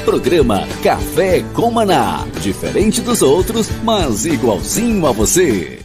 Programa Café com Maná. Diferente dos outros, mas igualzinho a você.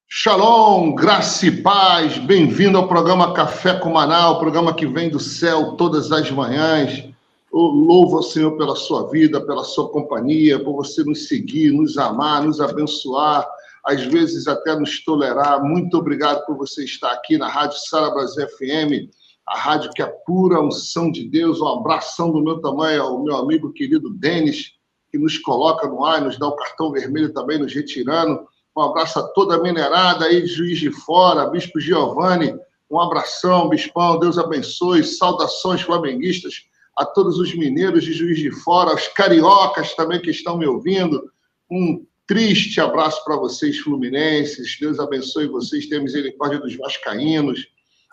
Shalom, graça e paz, bem-vindo ao programa Café com Maná, o programa que vem do céu todas as manhãs. Eu louvo ao Senhor pela sua vida, pela sua companhia, por você nos seguir, nos amar, nos abençoar, às vezes até nos tolerar. Muito obrigado por você estar aqui na Rádio Sara Brasil FM, a rádio que é pura unção de Deus. Um abração do meu tamanho ao meu amigo querido Denis, que nos coloca no ar, nos dá o cartão vermelho também, nos retirando. Um abraço a toda a minerada aí de Juiz de Fora, Bispo Giovanni, um abração, Bispão, Deus abençoe, saudações flamenguistas a todos os mineiros de Juiz de Fora, aos cariocas também que estão me ouvindo, um triste abraço para vocês, fluminenses, Deus abençoe vocês, tenha misericórdia dos vascaínos,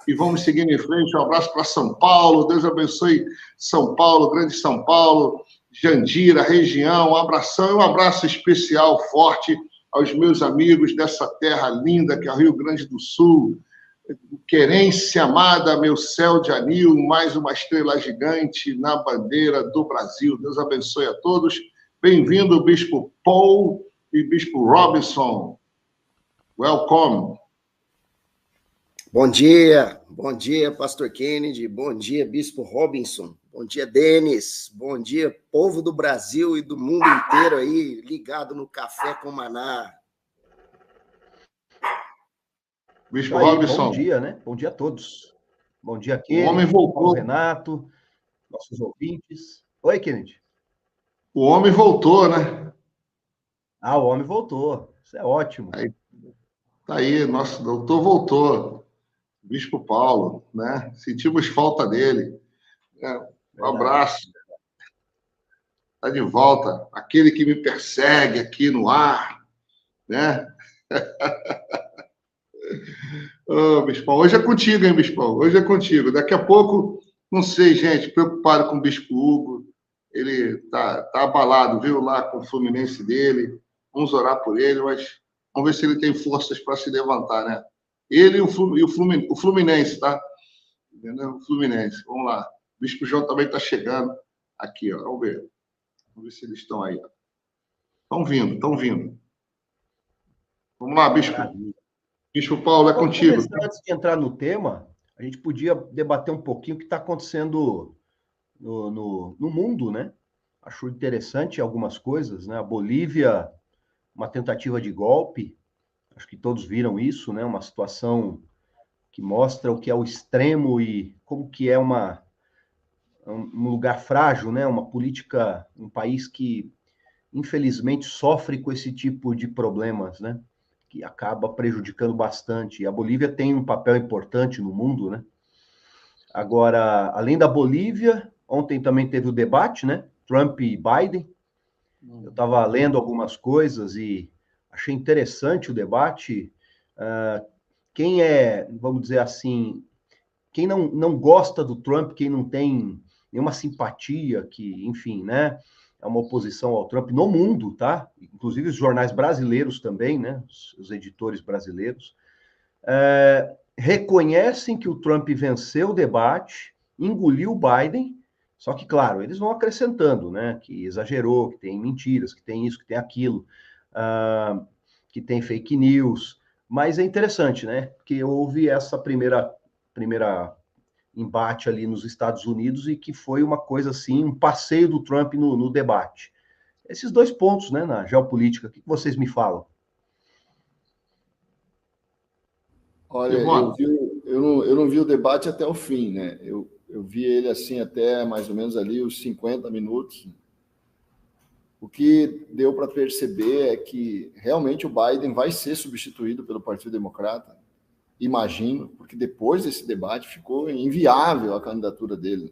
e vamos seguindo em frente, um abraço para São Paulo, Deus abençoe São Paulo, grande São Paulo, Jandira, região, um abração e um abraço especial, forte, aos meus amigos dessa terra linda que é o Rio Grande do Sul, querência amada, meu céu de anil, mais uma estrela gigante na bandeira do Brasil. Deus abençoe a todos. Bem-vindo, Bispo Paul e Bispo Robinson. Welcome. Bom dia, Pastor Kennedy, bom dia, Bispo Robinson, bom dia, Denis, bom dia, povo do Brasil e do mundo inteiro aí, ligado no Café com Maná. Bispo Robinson. Bom dia, né? Bom dia a todos. Bom dia, Kennedy. O homem voltou. Renato, nossos ouvintes. Oi, Kennedy. O homem voltou, né? Ah, o homem voltou. Isso é ótimo. Tá aí, nosso doutor voltou. Bispo Paulo, né? Sentimos falta dele. Um abraço. Está de volta. Aquele que me persegue aqui no ar, né? Ô, Bispão, hoje é contigo, hein, Bispão? Hoje é contigo. Daqui a pouco, não sei, gente, preocupado com o Bispo Hugo. Ele tá abalado, viu, lá com o Fluminense dele. Vamos orar por ele, mas vamos ver se ele tem forças para se levantar, né? Ele e o Fluminense, tá? Entendeu? O Fluminense. Vamos lá. O Bispo João também está chegando aqui, ó. Vamos ver. Vamos ver se eles estão aí. Estão vindo. Vamos lá, Bispo. Bispo Paulo, é contigo. Antes de entrar no tema, a gente podia debater um pouquinho o que está acontecendo no mundo, né? Acho interessante algumas coisas, né? A Bolívia, uma tentativa de golpe, acho que todos viram isso, né? Uma situação que mostra o que é o extremo e como que é um lugar frágil, né? Uma política, um país que, infelizmente, sofre com esse tipo de problemas, né? Que acaba prejudicando bastante. E a Bolívia tem um papel importante no mundo, né? Agora, além da Bolívia, ontem também teve o debate, né? Trump e Biden. Eu estava lendo algumas coisas e achei interessante o debate. Quem vamos dizer assim, quem não gosta do Trump, quem não tem nenhuma simpatia, que, enfim, né? É uma oposição ao Trump no mundo, tá? Inclusive os jornais brasileiros também, né? Os editores brasileiros, reconhecem que o Trump venceu o debate, engoliu o Biden, só que, claro, eles vão acrescentando, né? Que exagerou, que tem mentiras, que tem isso, que tem aquilo, que tem fake news. Mas é interessante, né? Porque houve essa primeira embate ali nos Estados Unidos e que foi uma coisa assim, um passeio do Trump no debate. Esses dois pontos, né, na geopolítica, o que vocês me falam? Olha, eu não vi o debate até o fim, né? Eu vi ele assim até mais ou menos ali os 50 minutos. O que deu para perceber é que realmente o Biden vai ser substituído pelo Partido Democrata. Imagino, porque depois desse debate ficou inviável a candidatura dele.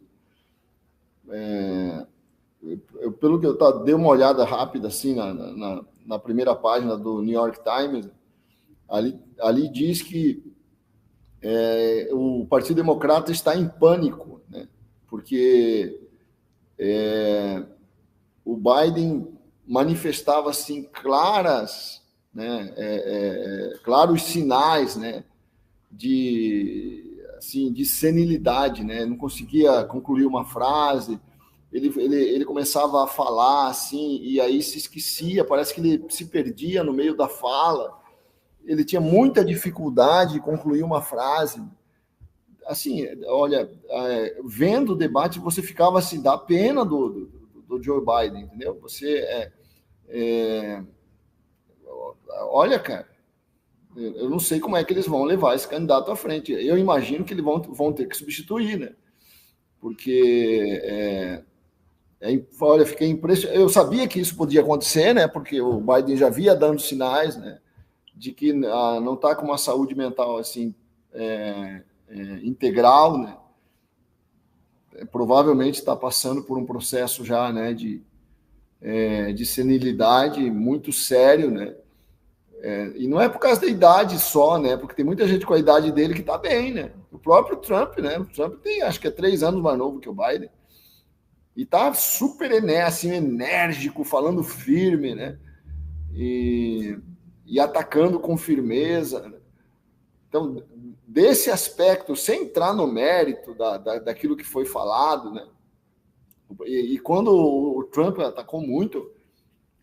Pelo que eu dei uma olhada rápida assim na primeira página do New York Times, ali diz que o Partido Democrata está em pânico, né? Porque o Biden manifestava assim claras né? Claro, os sinais, né? De senilidade, né? Não conseguia concluir uma frase. Ele começava a falar assim, e aí se esquecia, parece que ele se perdia no meio da fala. Ele tinha muita dificuldade de concluir uma frase. Assim, olha, vendo o debate, você ficava assim, dá pena do Joe Biden, entendeu? Olha, cara, eu não sei como é que eles vão levar esse candidato à frente. Eu imagino que eles vão ter que substituir, né? Porque olha, fiquei impressionado. Eu sabia que isso podia acontecer, né? Porque o Biden já vinha dando sinais, né? De que não está com uma saúde mental assim integral, né? Provavelmente está passando por um processo já, né? De senilidade muito sério, né? E não é por causa da idade só, né? Porque tem muita gente com a idade dele que está bem, né? O próprio Trump, né? O Trump tem, acho que 3 anos mais novo que o Biden. E tá super enérgico, falando firme, né? E atacando com firmeza. Né? Então, desse aspecto, sem entrar no mérito daquilo que foi falado, né? E quando o Trump atacou muito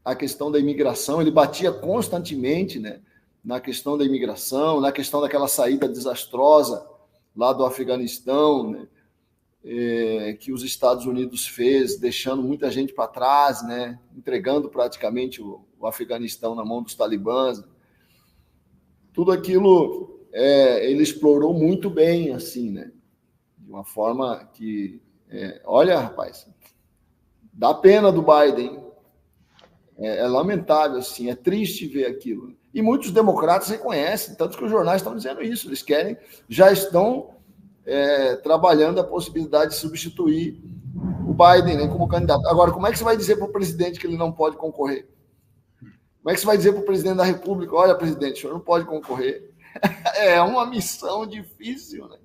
a questão da imigração, ele batia constantemente, né? Na questão da imigração, na questão daquela saída desastrosa lá do Afeganistão, né? Que os Estados Unidos fez, deixando muita gente para trás, né? Entregando praticamente o Afeganistão na mão dos talibãs. Tudo aquilo ele explorou muito bem, assim, né? De uma forma que... olha, rapaz, dá pena do Biden. É lamentável, assim, é triste ver aquilo. E muitos democratas reconhecem, tanto que os jornais estão dizendo isso, eles já estão trabalhando a possibilidade de substituir o Biden, né, como candidato. Agora, como é que você vai dizer para o presidente que ele não pode concorrer? Como é que você vai dizer para o presidente da República, olha, presidente, o senhor não pode concorrer? É uma missão difícil, né?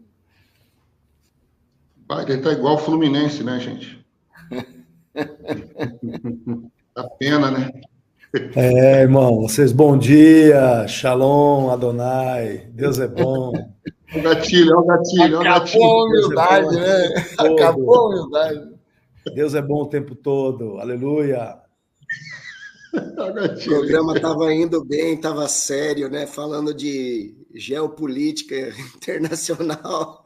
Biden está igual o Fluminense, né, gente? Dá pena, né? Irmão, vocês, bom dia, Shalom, Adonai, Deus é bom. O gatilho, Acabou a humildade, né? Acabou a humildade. Deus é bom o tempo todo, aleluia. O programa estava indo bem, estava sério, né? Falando de geopolítica internacional.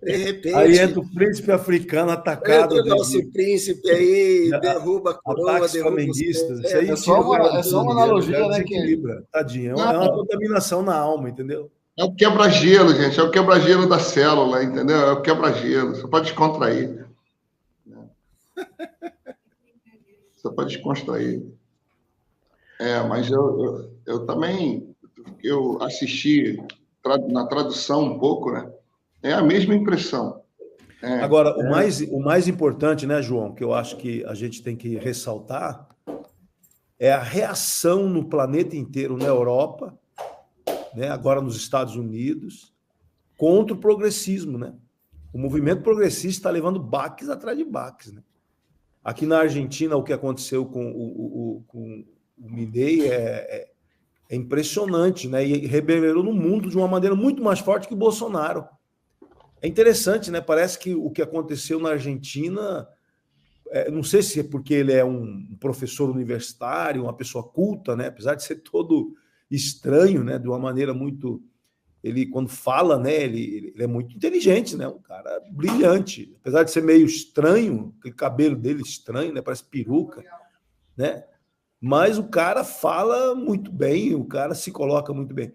De repente... Aí entra o príncipe africano atacado. Entra o nosso príncipe aí, derruba a coroa, ataques derruba flamenguistas. os... É só uma analogia, né? Tadinho, é uma contaminação na alma, entendeu? É o quebra-gelo, gente. É o quebra-gelo da célula, entendeu? É o quebra-gelo. Você pode descontrair. Você pode descontrair. Mas eu também assisti na tradução um pouco, né? É a mesma impressão. Agora, o mais importante, né, João, que eu acho que a gente tem que ressaltar, é a reação no planeta inteiro, na Europa, né, agora nos Estados Unidos, contra o progressismo, né? O movimento progressista está levando baques atrás de baques, né? Aqui na Argentina, o que aconteceu com o Milei é impressionante, né? E reverberou no mundo de uma maneira muito mais forte que o Bolsonaro. É interessante, né? Parece que o que aconteceu na Argentina, não sei se é porque ele é um professor universitário, uma pessoa culta, né? Apesar de ser todo estranho, né? De uma maneira muito... Ele, quando fala, né? Ele é muito inteligente, né? Um cara brilhante. Apesar de ser meio estranho, aquele cabelo dele estranho, né? Parece peruca, né? Mas o cara fala muito bem, o cara se coloca muito bem.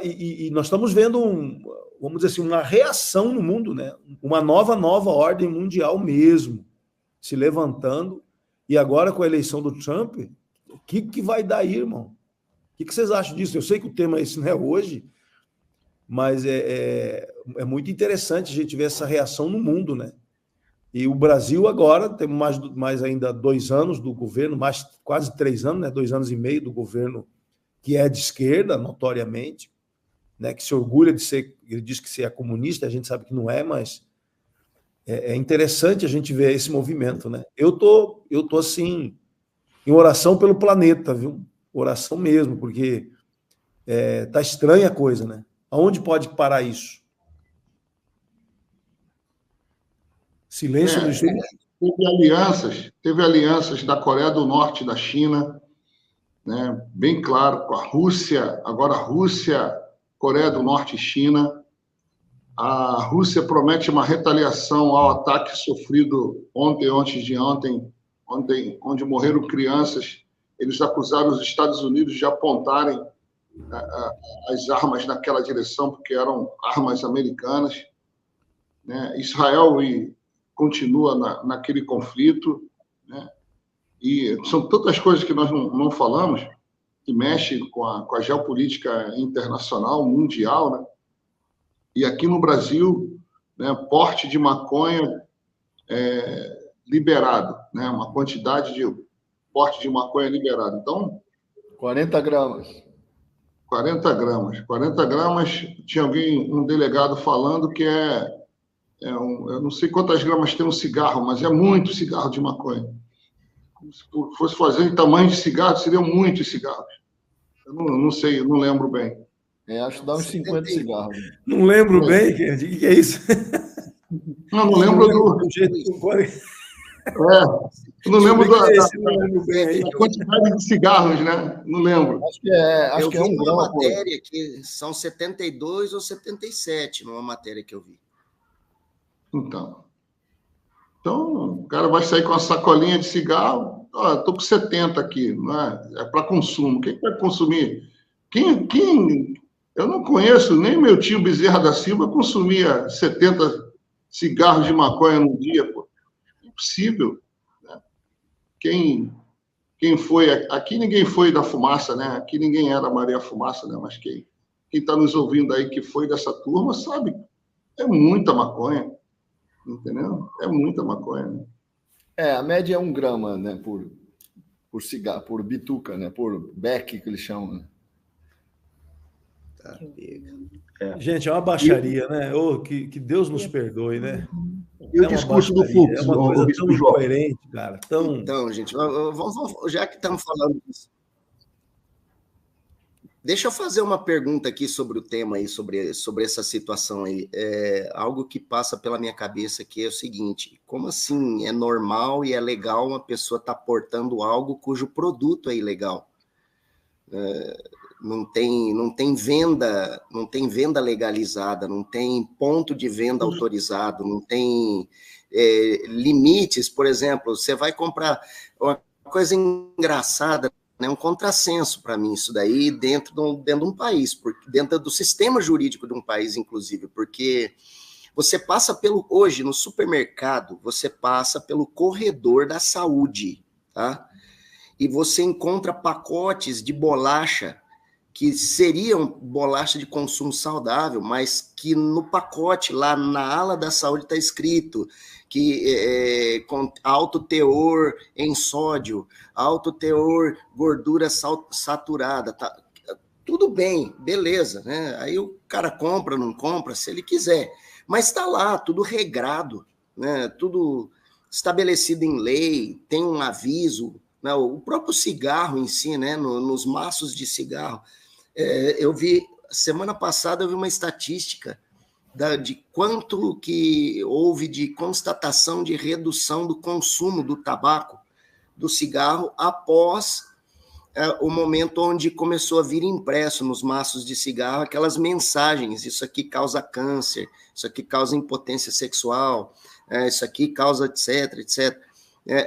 E nós estamos vendo, vamos dizer assim, uma reação no mundo, né? Uma nova ordem mundial mesmo, se levantando. E agora, com a eleição do Trump, o que vai dar aí, irmão? O que vocês acham disso? Eu sei que o tema esse não é hoje, mas é muito interessante a gente ver essa reação no mundo, né? E o Brasil agora, temos mais ainda 2 anos do governo, quase 3 anos, né? 2 anos e meio do governo que é de esquerda, notoriamente, né? Que se orgulha de ser, ele diz que é comunista, a gente sabe que não é, mas é interessante a gente ver esse movimento, né? Eu tô assim, em oração pelo planeta, viu? oração mesmo, porque tá estranha a coisa, né? Aonde pode parar isso? Silêncio no estudo. Teve alianças da Coreia do Norte e da China, né? Bem claro, com a Rússia, agora Rússia, Coreia do Norte e China. A Rússia promete uma retaliação ao ataque sofrido ontem, antes de ontem, onde morreram crianças. Eles acusaram os Estados Unidos de apontarem as armas naquela direção, porque eram armas americanas, né? Israel continua naquele conflito, né? E são tantas coisas que nós não falamos, que mexem com a geopolítica internacional, mundial, né? E aqui no Brasil, né, porte de maconha liberado, né? Uma quantidade de porte de maconha liberado. Então, 40 gramas. 40 gramas. 40 gramas, tinha um delegado falando que eu não sei quantas gramas tem um cigarro, mas é muito cigarro de maconha. Se fosse fazer em tamanho de cigarro, seriam muitos cigarros. Eu não sei, eu não lembro bem. Acho que dá uns 50 cigarros. Não lembro bem, o que é isso? Não lembro do jeito que não lembro da quantidade de cigarros, né? Não lembro. Acho que é um grama. Uma matéria que são 72 ou 77, numa matéria que eu vi. Então, o cara vai sair com uma sacolinha de cigarro. Estou com 70 aqui, não é para consumo. Quem vai consumir? Quem? Eu não conheço, nem meu tio Bezerra da Silva consumia 70 cigarros de maconha no dia, pô. Impossível. Né? Quem foi... Aqui ninguém foi da fumaça, né? Aqui ninguém era Maria Fumaça, né? Mas quem está nos ouvindo aí que foi dessa turma sabe, é muita maconha. Entendeu? É muita maconha. Né? A média é 1 grama, né? Por cigarro, por bituca, né? Por beck, que eles chamam. Né? Gente, é uma baixaria, né? Que Deus nos perdoe, né? E o discurso do Fux? É uma coisa tão incoerente, cara. Então, gente, vamos, já que estamos falando disso, deixa eu fazer uma pergunta aqui sobre o tema aí, sobre essa situação aí. Algo que passa pela minha cabeça aqui é o seguinte: como assim é normal e é legal uma pessoa estar portando algo cujo produto é ilegal? Não tem venda legalizada, não tem ponto de venda autorizado, não tem limites. Por exemplo, você vai comprar uma coisa engraçada, né, um contrassenso para mim isso daí dentro de um país, dentro do sistema jurídico de um país, inclusive, porque você passa hoje no supermercado, você passa pelo corredor da saúde, tá? E você encontra pacotes de bolacha que seriam bolacha de consumo saudável, mas que no pacote, lá na ala da saúde, está escrito que com alto teor em sódio, alto teor gordura saturada, tá? Tudo bem, beleza, né? Aí o cara compra, não compra, se ele quiser, mas está lá, tudo regrado, né? Tudo estabelecido em lei, tem um aviso, né? O próprio cigarro em si, né? Nos maços de cigarro. Eu vi, semana passada, eu vi uma estatística de quanto que houve de constatação de redução do consumo do tabaco, do cigarro, após o momento onde começou a vir impresso nos maços de cigarro aquelas mensagens: isso aqui causa câncer, isso aqui causa impotência sexual, isso aqui causa etc, etc.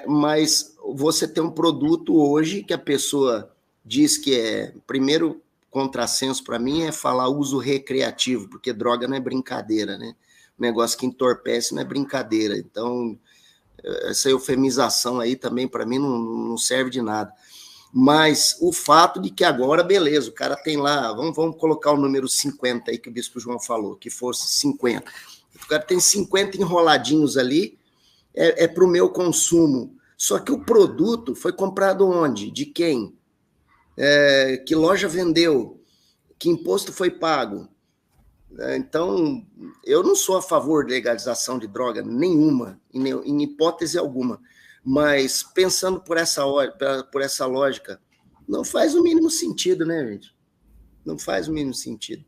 Mas você tem um produto hoje que a pessoa diz que primeiro contrassenso para mim é falar uso recreativo, porque droga não é brincadeira, né? O negócio que entorpece não é brincadeira. Então, essa eufemização aí também para mim não serve de nada. Mas o fato de que agora, beleza, o cara tem lá, vamos colocar o número 50 aí que o Bispo João falou, que fosse 50. O cara tem 50 enroladinhos ali, para o meu consumo. Só que o produto foi comprado onde? De quem? Que loja vendeu? Que imposto foi pago? Então, eu não sou a favor de legalização de droga nenhuma, em hipótese alguma. Mas, pensando por essa lógica, não faz o mínimo sentido, né, gente? Não faz o mínimo sentido.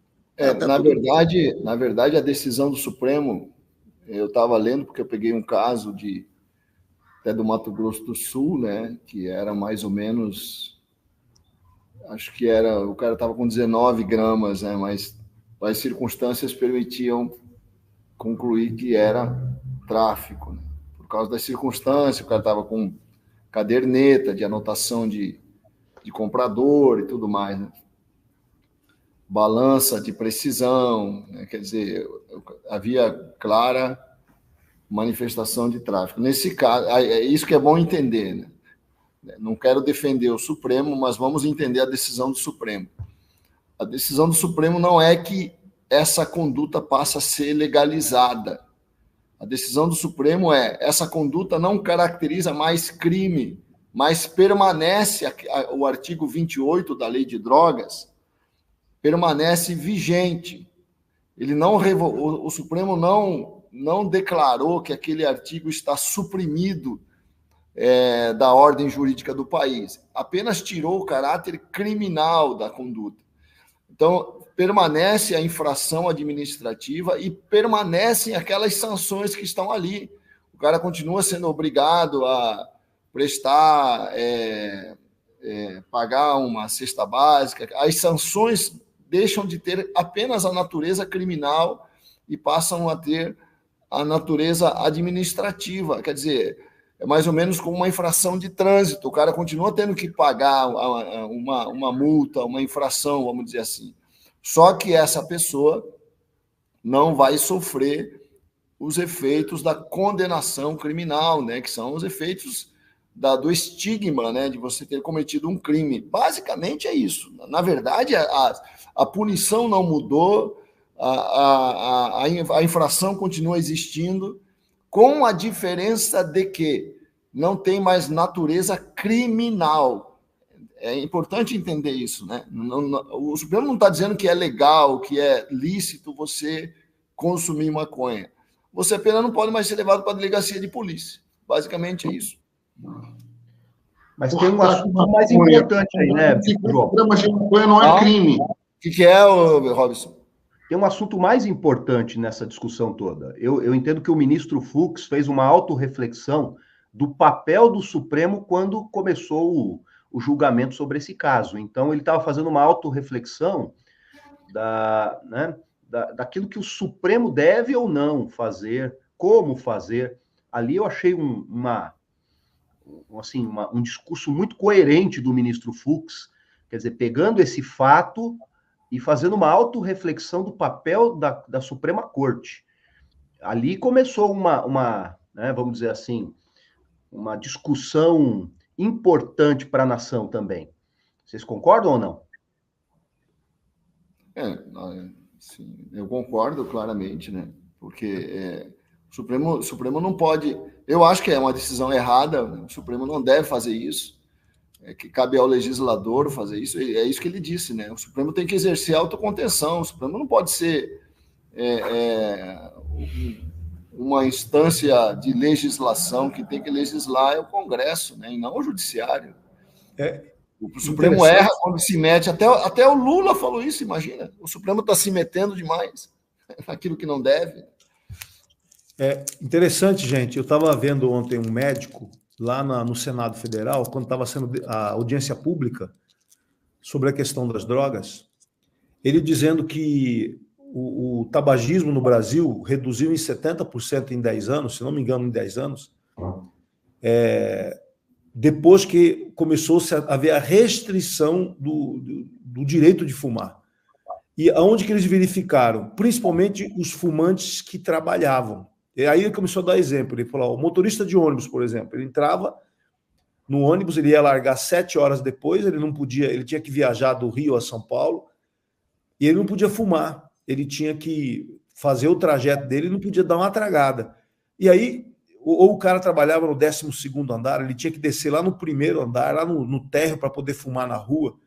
Na verdade, a decisão do Supremo, eu estava lendo, porque eu peguei um caso até do Mato Grosso do Sul, né, que era mais ou menos, acho que o cara estava com 19 gramas, né, mas as circunstâncias permitiam concluir que era tráfico, né? Por causa das circunstâncias, o cara estava com caderneta de anotação de comprador e tudo mais, né? Balança de precisão, né? Quer dizer, havia clara manifestação de tráfico. Nesse caso, é isso que é bom entender, né? Não quero defender o Supremo, mas vamos entender a decisão do Supremo. A decisão do Supremo não é que essa conduta passa a ser legalizada. A decisão do Supremo essa conduta não caracteriza mais crime, mas permanece, o artigo 28 da Lei de Drogas permanece vigente. O Supremo não declarou que aquele artigo está suprimido da ordem jurídica do país, apenas tirou o caráter criminal da conduta. Então, permanece a infração administrativa e permanecem aquelas sanções que estão ali. O cara continua sendo obrigado a prestar, pagar uma cesta básica. As sanções deixam de ter apenas a natureza criminal e passam a ter a natureza administrativa. Quer dizer, é mais ou menos como uma infração de trânsito. O cara continua tendo que pagar uma multa, uma infração, vamos dizer assim. Só que essa pessoa não vai sofrer os efeitos da condenação criminal, né? Que são os efeitos do estigma, né? De você ter cometido um crime. Basicamente é isso. Na verdade, a punição não mudou, a infração continua existindo, com a diferença de que não tem mais natureza criminal. É importante entender isso, né? O Supremo não está dizendo que é legal, que é lícito você consumir maconha. Você apenas não pode mais ser levado para a delegacia de polícia. Basicamente é isso. Mas tem um assunto mais importante aí, né, João? Programa de maconha não é crime. O que é, Robson? Tem um assunto mais importante nessa discussão toda. Eu entendo que o ministro Fux fez uma autorreflexão do papel do Supremo quando começou o julgamento sobre esse caso. Então, ele estava fazendo uma autorreflexão daquilo que o Supremo deve ou não fazer, como fazer. Ali eu achei um discurso muito coerente do ministro Fux, quer dizer, pegando esse fato e fazendo uma autorreflexão do papel da Suprema Corte. Ali começou vamos dizer assim, uma discussão importante para a nação também. Vocês concordam ou não? Sim, eu concordo claramente, né? Porque o Supremo não pode... Eu acho que é uma decisão errada, né? O Supremo não deve fazer isso, que cabe ao legislador fazer isso, é isso que ele disse, né? O Supremo tem que exercer autocontenção, o Supremo não pode ser uma instância de legislação. Que tem que legislar é o Congresso, né? E não o Judiciário. O Supremo erra quando se mete, até o Lula falou isso, imagina, o Supremo está se metendo demais naquilo que não deve. É interessante, gente, eu estava vendo ontem um médico lá no Senado Federal, quando estava sendo a audiência pública sobre a questão das drogas, ele dizendo que o tabagismo no Brasil reduziu em 70% em 10 anos, se não me engano, em 10 anos, depois que começou-se a haver a restrição do direito de fumar. E aonde que eles verificaram? Principalmente os fumantes que trabalhavam. E aí ele começou a dar exemplo. Ele falou, o motorista de ônibus, por exemplo, ele entrava no ônibus, ele ia largar 7 horas depois, ele tinha que viajar do Rio a São Paulo, e ele não podia fumar. Ele tinha que fazer o trajeto dele e não podia dar uma tragada. E aí, ou o cara trabalhava no 12º andar, ele tinha que descer lá no primeiro andar, lá no térreo, para poder fumar na rua.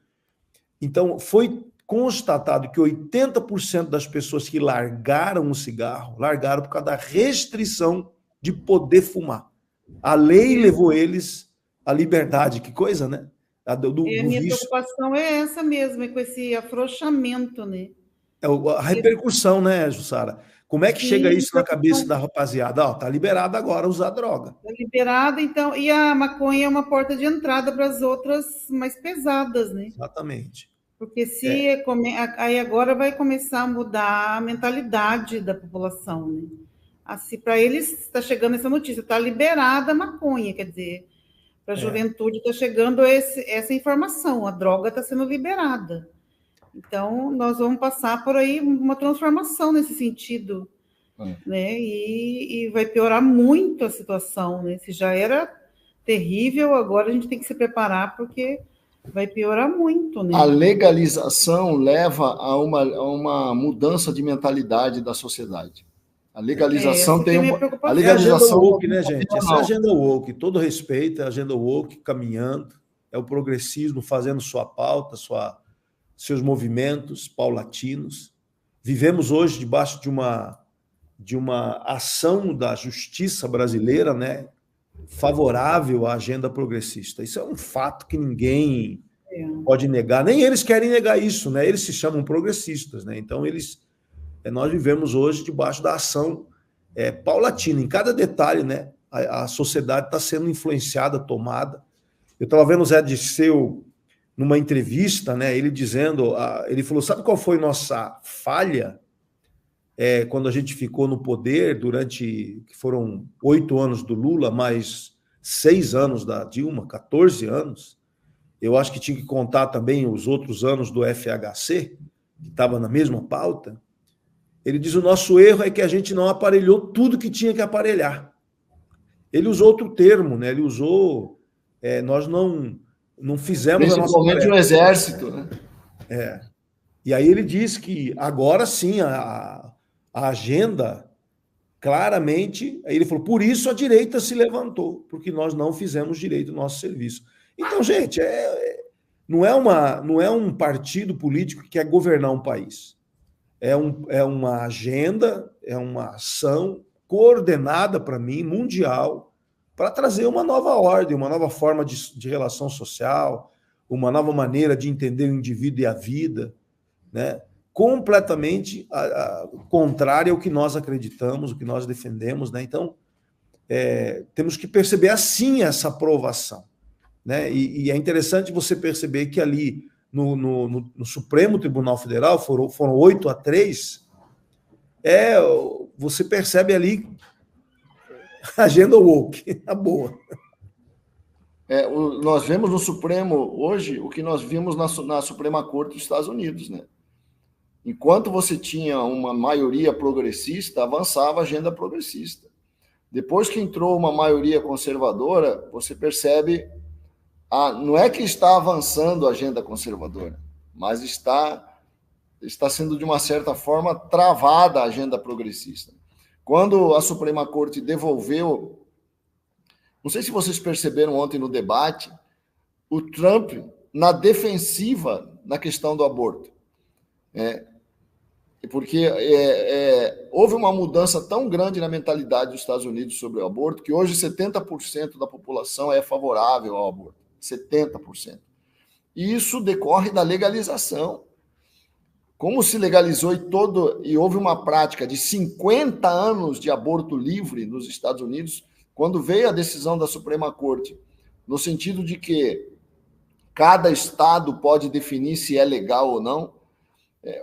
Então, foi constatado que 80% das pessoas que largaram o cigarro, largaram por causa da restrição de poder fumar. A lei levou eles à liberdade. Que coisa, né? A minha preocupação é essa mesmo, é com esse afrouxamento, né? A repercussão, né, Jussara? Como é que chega isso na cabeça da rapaziada? Tá liberado agora usar droga. Tá liberado, então, e a maconha é uma porta de entrada para as outras mais pesadas, né? Exatamente. Porque aí agora vai começar a mudar a mentalidade da população, né? Assim, para eles está chegando essa notícia, está liberada a maconha, quer dizer, para a juventude está chegando essa informação, a droga está sendo liberada. Então, nós vamos passar por aí uma transformação nesse sentido, né? E vai piorar muito a situação, né? Se já era terrível, agora a gente tem que se preparar, porque vai piorar muito, né? A legalização leva a uma mudança de mentalidade da sociedade. A legalização tem a legalização woke, né, gente? Essa é a agenda woke, todo respeito, é a agenda woke caminhando, é o progressismo fazendo sua pauta, seus movimentos paulatinos. Vivemos hoje debaixo de uma ação da justiça brasileira, né, favorável à agenda progressista. Isso é um fato que ninguém pode negar, nem eles querem negar isso, né? Eles se chamam progressistas, né? Então nós vivemos hoje debaixo da ação paulatina, em cada detalhe, né? A sociedade está sendo influenciada, tomada. Eu estava vendo o Zé Dirceu numa entrevista, né? Ele dizendo, ele falou, sabe qual foi nossa falha quando a gente ficou no poder que foram 8 anos do Lula, mais 6 anos da Dilma, 14 anos. Eu acho que tinha que contar também os outros anos do FHC, que estava na mesma pauta. Ele diz, o nosso erro é que a gente não aparelhou tudo que tinha que aparelhar. Ele usou outro termo, né? Ele usou... nós não fizemos a nossa tarefa. Principalmente o Exército, né? E aí ele diz que agora sim a agenda, claramente, aí ele falou, por isso a direita se levantou, porque nós não fizemos direito o nosso serviço. Então, gente, não é um partido político que quer governar um país. É uma agenda, é uma ação coordenada, para mim, mundial, para trazer uma nova ordem, uma nova forma de relação social, uma nova maneira de entender o indivíduo e a vida, né? Completamente contrária ao que nós acreditamos, o que nós defendemos, né? Então, temos que perceber assim essa aprovação, né? E é interessante você perceber que ali no Supremo Tribunal Federal foram 8-3, você percebe ali a agenda woke, a boa. Nós vemos no Supremo hoje o que nós vimos na Suprema Corte dos Estados Unidos, né? Enquanto você tinha uma maioria progressista, avançava a agenda progressista. Depois que entrou uma maioria conservadora, você percebe, não é que está avançando a agenda conservadora, mas está sendo, de uma certa forma, travada a agenda progressista. Quando a Suprema Corte devolveu, não sei se vocês perceberam ontem no debate, o Trump na defensiva na questão do aborto. Porque houve uma mudança tão grande na mentalidade dos Estados Unidos sobre o aborto que hoje 70% da população é favorável ao aborto. 70%. E isso decorre da legalização. Como se legalizou e houve uma prática de 50 anos de aborto livre nos Estados Unidos, quando veio a decisão da Suprema Corte, no sentido de que cada estado pode definir se é legal ou não,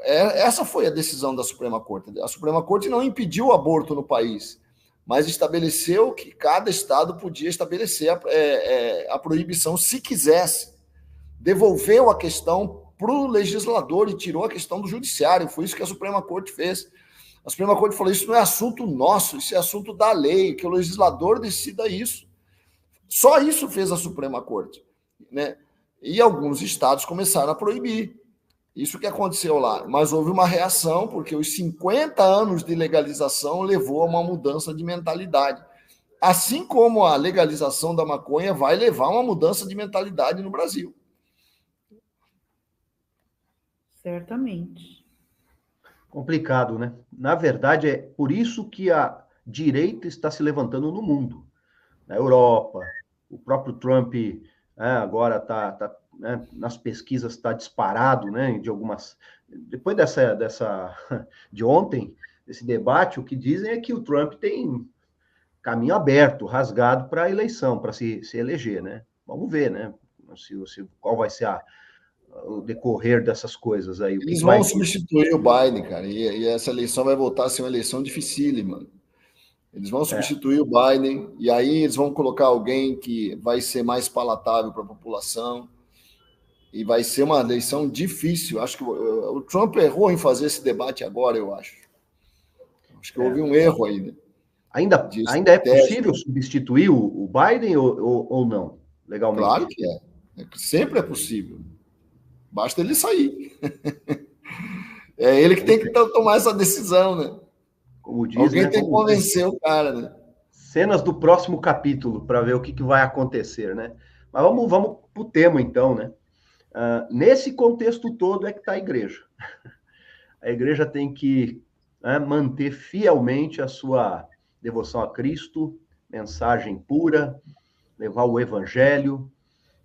essa foi a decisão da Suprema Corte. A Suprema Corte não impediu o aborto no país, mas estabeleceu que cada estado podia estabelecer a proibição se quisesse. Devolveu a questão para o legislador e tirou a questão do judiciário. Foi isso que a Suprema Corte fez. A Suprema Corte falou, isso não é assunto nosso, isso é assunto da lei, que o legislador decida isso. Só isso fez a Suprema Corte, né? E alguns estados começaram a proibir. Isso que aconteceu lá. Mas houve uma reação, porque os 50 anos de legalização levou a uma mudança de mentalidade. Assim como a legalização da maconha vai levar a uma mudança de mentalidade no Brasil. Certamente. Complicado, né? Na verdade, é por isso que a direita está se levantando no mundo. Na Europa, o próprio Trump agora está né, nas pesquisas está disparado, né, de algumas... Depois de ontem, desse debate, o que dizem é que o Trump tem caminho aberto, rasgado para a eleição, para se eleger, né? Vamos ver, né? Qual vai ser o decorrer dessas coisas aí. Eles vão substituir o Biden, cara, e essa eleição vai voltar a ser uma eleição dificílima. Eles vão substituir o Biden, e aí eles vão colocar alguém que vai ser mais palatável para a população, e vai ser uma eleição difícil. Acho que o Trump errou em fazer esse debate agora, eu acho. Acho que houve um erro aí, né? Ainda é possível substituir o Biden ou não, legalmente? Claro que é. Sempre é possível. Basta ele sair. É ele que tem que tomar essa decisão, né? Como diz, alguém, né, tem que convencer o cara, né? Cenas do próximo capítulo, para ver o que vai acontecer, né? Mas vamos para o tema, então, né? Nesse contexto todo é que está a igreja. A igreja tem que manter fielmente a sua devoção a Cristo, mensagem pura, levar o evangelho,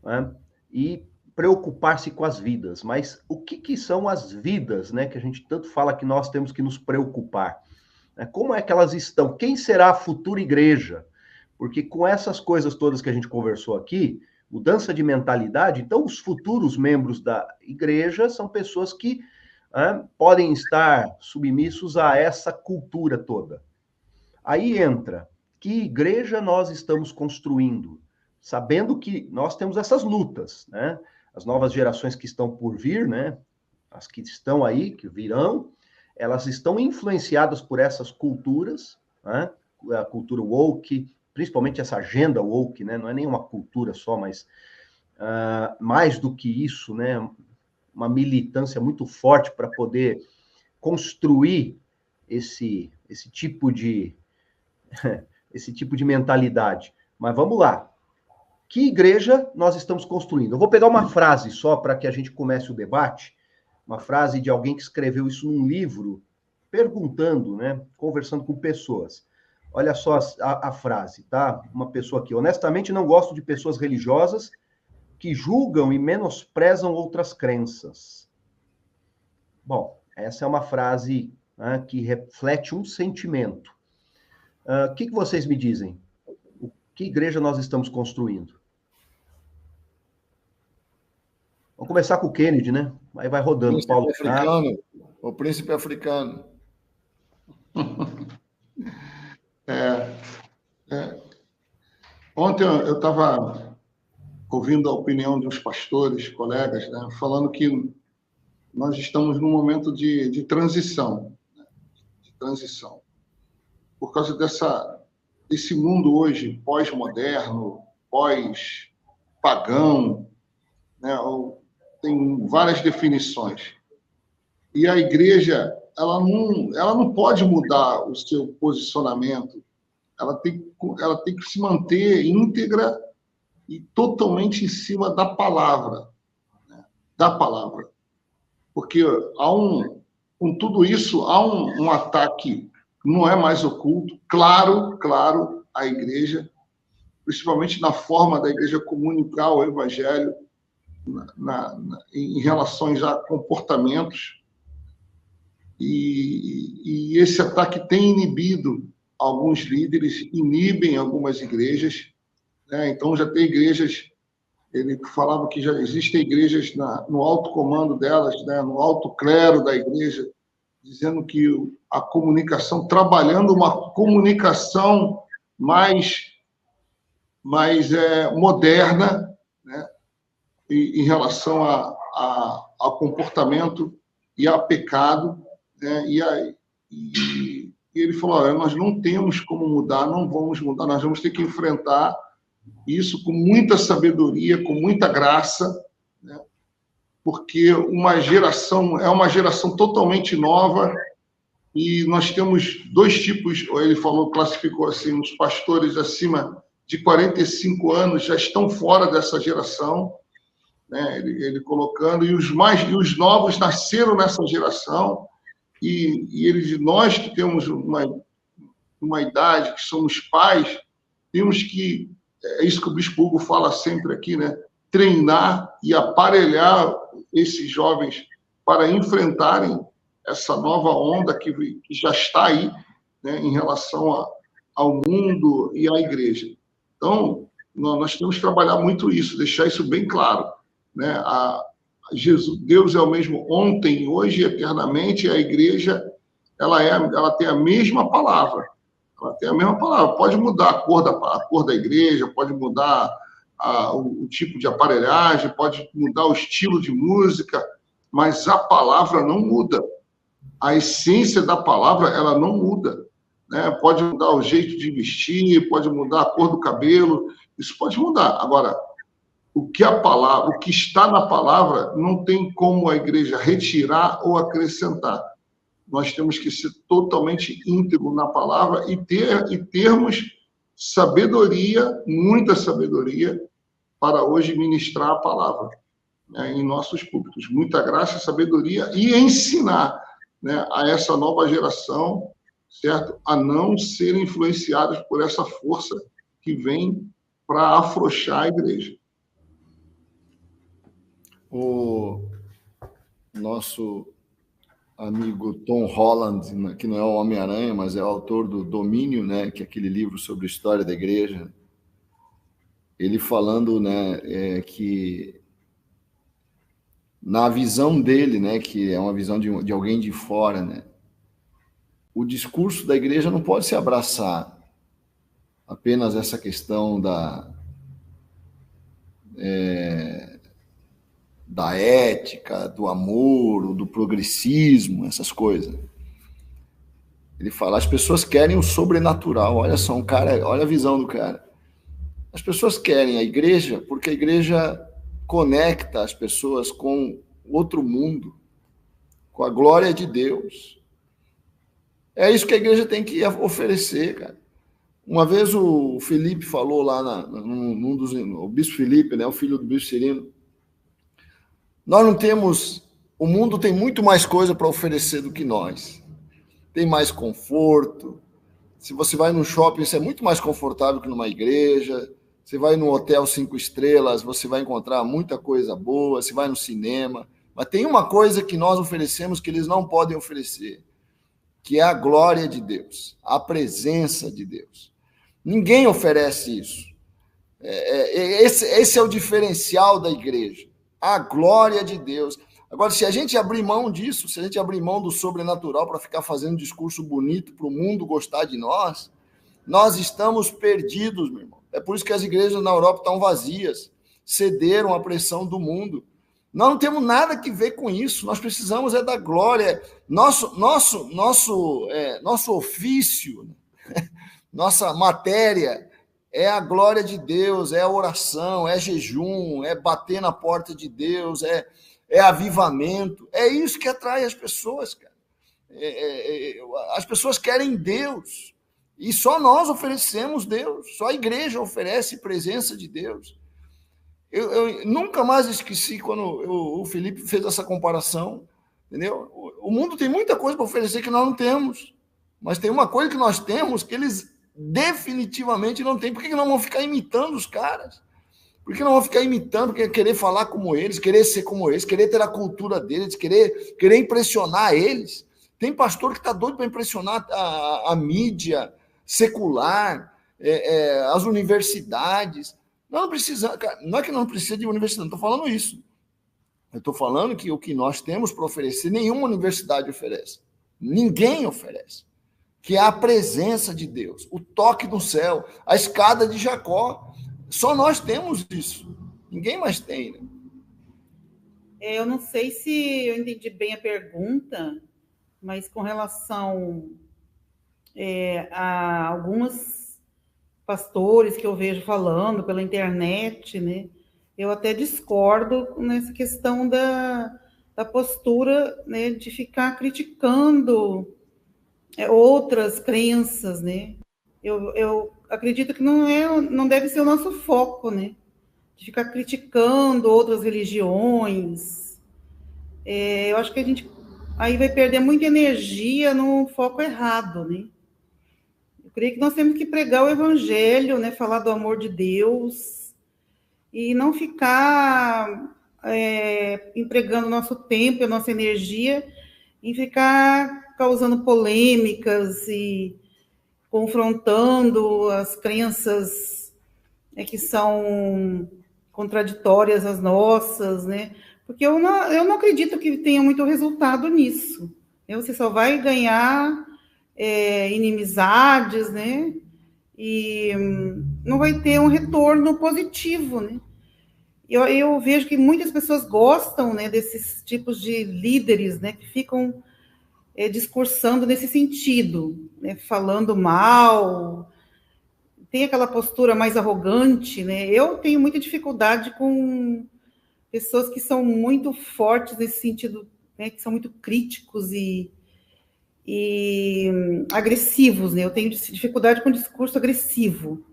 né? E preocupar-se com as vidas. Mas o que são as vidas, né? Que a gente tanto fala que nós temos que nos preocupar. Como é que elas estão? Quem será a futura igreja? Porque com essas coisas todas que a gente conversou aqui, mudança de mentalidade, então os futuros membros da igreja são pessoas que podem estar submissos a essa cultura toda. Aí entra, que igreja nós estamos construindo? Sabendo que nós temos essas lutas, né? As novas gerações que estão por vir, né? As que estão aí, que virão, elas estão influenciadas por essas culturas, né? A cultura woke, principalmente essa agenda woke, né? Não é nenhuma cultura só, mas mais do que isso, né? Uma militância muito forte para poder construir esse tipo de mentalidade. Mas vamos lá. Que igreja nós estamos construindo? Eu vou pegar uma frase só para que a gente comece o debate, uma frase de alguém que escreveu isso num livro, perguntando, né, conversando com pessoas. Olha só a frase, tá? Uma pessoa aqui. Honestamente, não gosto de pessoas religiosas que julgam e menosprezam outras crenças. Bom, essa é uma frase, né, que reflete um sentimento. O que vocês me dizem? Que igreja nós estamos construindo? Vamos começar com o Kennedy, né? Aí vai rodando. Paulo. O príncipe africano. Ontem eu estava ouvindo a opinião de uns pastores, colegas, né, falando que nós estamos num momento de transição. Né, de transição. Por causa desse mundo hoje pós-moderno, pós-pagão, né? Tem várias definições. E a igreja, ela não pode mudar o seu posicionamento. Ela tem que se manter íntegra e totalmente em cima da palavra, né? Da palavra. Porque com tudo isso, há um ataque. Não é mais oculto, claro, a igreja, principalmente na forma da igreja comunicar o evangelho em relação a comportamentos. E esse ataque tem inibido alguns líderes, inibem algumas igrejas, né? Então já tem igrejas, ele falava que já existem igrejas no alto comando delas, né? No alto clero da igreja, dizendo que a comunicação, trabalhando uma comunicação mais moderna, né, em relação a comportamento e a pecado, né, e ele falou, olha, nós não temos como mudar, não vamos mudar, nós vamos ter que enfrentar isso com muita sabedoria, com muita graça, né, porque é uma geração totalmente nova, e nós temos dois tipos, ele classificou assim, os pastores acima de 45 anos já estão fora dessa geração, né? Ele colocando, e os novos nasceram nessa geração, e nós que temos uma idade, que somos pais, temos que, é isso que o Bispo Hugo fala sempre aqui, né? treinar e aparelhar esses jovens para enfrentarem essa nova onda que já está aí, né, em relação ao mundo e à igreja. Então, nós temos que trabalhar muito isso, deixar isso bem claro, né? Deus é o mesmo ontem, hoje e eternamente, e a igreja ela tem a mesma palavra. Ela tem a mesma palavra. Pode mudar a cor da igreja, pode mudar o tipo de aparelhagem, pode mudar o estilo de música, mas a palavra não muda. A essência da palavra, ela não muda, né? Pode mudar o jeito de vestir, pode mudar a cor do cabelo, isso pode mudar. Agora, o que está na palavra, não tem como a igreja retirar ou acrescentar. Nós temos que ser totalmente íntegro na palavra e termos sabedoria, muita sabedoria, para hoje ministrar a palavra, né, em nossos púlpitos. Muita graça, sabedoria e ensinar, né, a essa nova geração, certo? A não serem influenciados por essa força que vem para afrouxar a igreja. O nosso amigo Tom Holland, que não é o Homem-Aranha, mas é o autor do Domínio, né, que é aquele livro sobre a história da igreja, ele falando, né, que na visão dele, né, que é uma visão de alguém de fora, né, o discurso da igreja não pode se abraçar apenas essa questão da ética, do amor, do progressismo, essas coisas. Ele fala, as pessoas querem o sobrenatural. Olha só, olha a visão do cara. As pessoas querem a igreja porque a igreja conecta as pessoas com outro mundo, com a glória de Deus. É isso que a igreja tem que oferecer, cara. Uma vez o Felipe falou lá, o bispo Felipe, né, o filho do bispo Cirino, nós não temos... O mundo tem muito mais coisa para oferecer do que nós. Tem mais conforto. Se você vai no shopping, isso é muito mais confortável que numa igreja. Você vai num hotel 5 estrelas, você vai encontrar muita coisa boa. Você vai no cinema. Mas tem uma coisa que nós oferecemos que eles não podem oferecer, que é a glória de Deus, a presença de Deus. Ninguém oferece isso. Esse é o diferencial da igreja. A glória de Deus. Agora, se a gente abrir mão disso, se a gente abrir mão do sobrenatural para ficar fazendo um discurso bonito para o mundo gostar de nós, nós estamos perdidos, meu irmão. É por isso que as igrejas na Europa estão vazias, cederam à pressão do mundo. Nós não temos nada que ver com isso. Nós precisamos da glória. Nosso ofício, nossa matéria é a glória de Deus, é a oração, é jejum, é bater na porta de Deus, é avivamento. É isso que atrai as pessoas, cara. As pessoas querem Deus. E só nós oferecemos Deus. Só a igreja oferece presença de Deus. Eu nunca mais esqueci quando o Felipe fez essa comparação. Entendeu? O mundo tem muita coisa para oferecer que nós não temos. Mas tem uma coisa que nós temos que eles definitivamente não têm. Por que não vão ficar imitando os caras? Por que não vão ficar imitando, querer falar como eles, querer ser como eles, querer ter a cultura deles, querer impressionar eles? Tem pastor que está doido para impressionar a mídia secular, as universidades. Não precisa, não é que não precisa de universidade, não estou falando isso. Eu estou falando que o que nós temos para oferecer, nenhuma universidade oferece. Ninguém oferece. Que é a presença de Deus, o toque do céu, a escada de Jacó. Só nós temos isso. Ninguém mais tem, né? Eu não sei se eu entendi bem a pergunta, mas com relação a alguns pastores que eu vejo falando pela internet, né, eu até discordo nessa questão da postura, né, de ficar criticando outras crenças, né? Eu acredito que não deve ser o nosso foco, né? De ficar criticando outras religiões. Eu acho que a gente aí vai perder muita energia no foco errado, né? Eu creio que nós temos que pregar o evangelho, né? Falar do amor de Deus e não ficar empregando nosso tempo, a nossa energia em ficar causando polêmicas e confrontando as crenças que são contraditórias às nossas, né? Porque eu não acredito que tenha muito resultado nisso. Você só vai ganhar inimizades, né? E não vai ter um retorno positivo, né? Eu vejo que muitas pessoas gostam, né, desses tipos de líderes, né, que ficam discursando nesse sentido, né, falando mal, tem aquela postura mais arrogante, né? Eu tenho muita dificuldade com pessoas que são muito fortes nesse sentido, né, que são muito críticos e agressivos, né? Eu tenho dificuldade com discurso agressivo.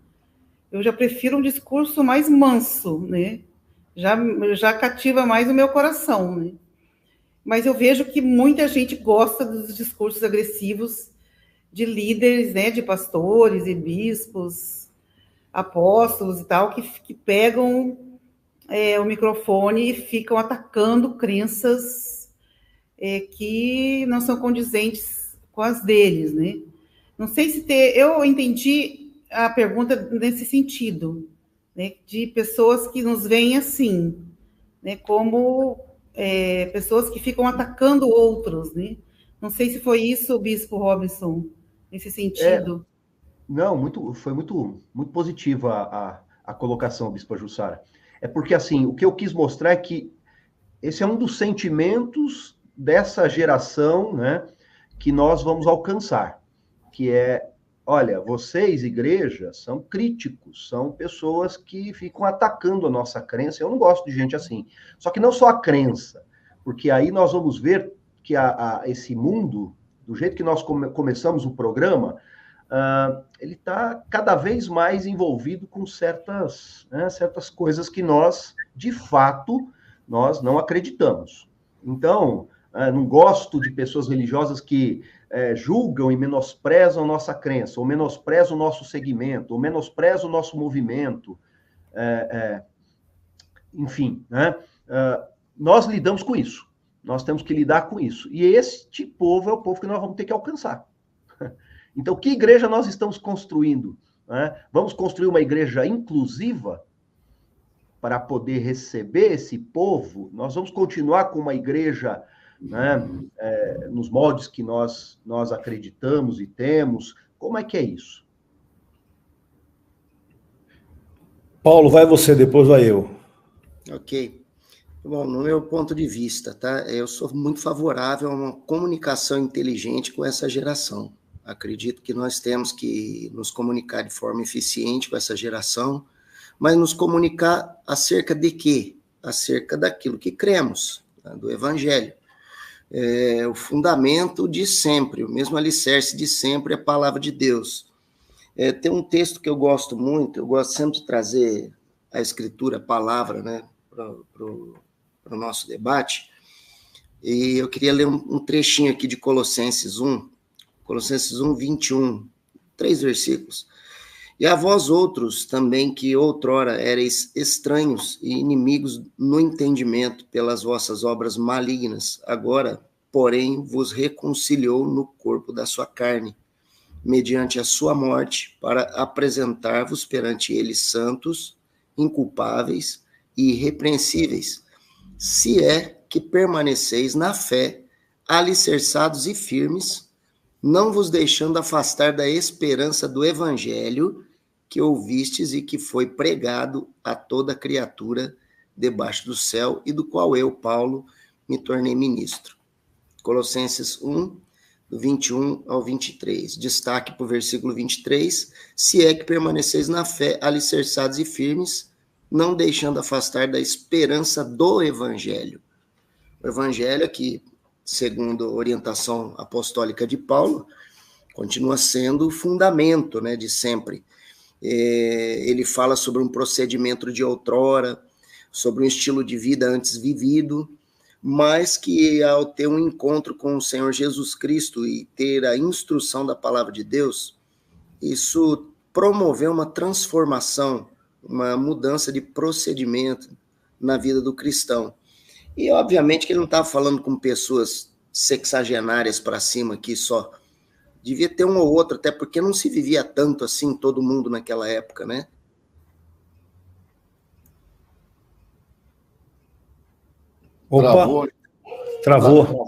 Eu já prefiro um discurso mais manso, né? Já cativa mais o meu coração, né? Mas eu vejo que muita gente gosta dos discursos agressivos de líderes, né? De pastores e bispos, apóstolos e tal, que pegam o microfone e ficam atacando crenças que não são condizentes com as deles, né? Não sei se eu entendi a pergunta nesse sentido, né? De pessoas que nos veem assim, né? Como pessoas que ficam atacando outros, né? Não sei se foi isso, Bispo Robinson, nesse sentido. Não, foi muito positiva a colocação, Bispa Jussara. É porque, assim, o que eu quis mostrar é que esse é um dos sentimentos dessa geração, né, que nós vamos alcançar, que é, olha, vocês, igreja, são críticos, são pessoas que ficam atacando a nossa crença. Eu não gosto de gente assim. Só que não só a crença, porque aí nós vamos ver que esse mundo, do jeito que nós começamos o programa, ele está cada vez mais envolvido com certas coisas que nós, de fato, nós não acreditamos. Então, não gosto de pessoas religiosas que julgam e menosprezam nossa crença, ou menosprezam o nosso segmento, ou menosprezam o nosso movimento. Enfim, né? Nós lidamos com isso. Nós temos que lidar com isso. E este povo é o povo que nós vamos ter que alcançar. Então, que igreja nós estamos construindo? Né? Vamos construir uma igreja inclusiva para poder receber esse povo? Nós vamos continuar com uma igreja, né, nos moldes que nós acreditamos e temos? Como é que é isso? Paulo, vai você, depois vai eu. Ok. Bom, no meu ponto de vista, tá? Eu sou muito favorável a uma comunicação inteligente com essa geração. Acredito que nós temos que nos comunicar de forma eficiente com essa geração, mas nos comunicar acerca de quê? Acerca daquilo que cremos, tá? Do Evangelho. O fundamento de sempre, o mesmo alicerce de sempre é a palavra de Deus. Tem um texto que eu gosto muito, eu gosto sempre de trazer a Escritura, a palavra, né, para o nosso debate, e eu queria ler um trechinho aqui de Colossenses 1, 21, 3 versículos. E a vós outros também, que outrora erais estranhos e inimigos no entendimento pelas vossas obras malignas, agora, porém, vos reconciliou no corpo da sua carne, mediante a sua morte, para apresentar-vos perante ele santos, inculpáveis e irrepreensíveis, se é que permaneceis na fé, alicerçados e firmes, não vos deixando afastar da esperança do evangelho que ouvistes e que foi pregado a toda criatura debaixo do céu, e do qual eu, Paulo, me tornei ministro. Colossenses 1, do 21 ao 23. Destaque para o versículo 23, se é que permaneceis na fé, alicerçados e firmes, não deixando afastar da esperança do evangelho. O evangelho que, segundo a orientação apostólica de Paulo, continua sendo o fundamento, né, de sempre. Ele fala sobre um procedimento de outrora, sobre um estilo de vida antes vivido, mas que ao ter um encontro com o Senhor Jesus Cristo e ter a instrução da palavra de Deus, isso promoveu uma transformação uma mudança de procedimento na vida do cristão. E, obviamente, que ele não estava falando com pessoas sexagenárias para cima aqui só. Devia ter um ou outro, até porque não se vivia tanto assim todo mundo naquela época, né? Opa, travou.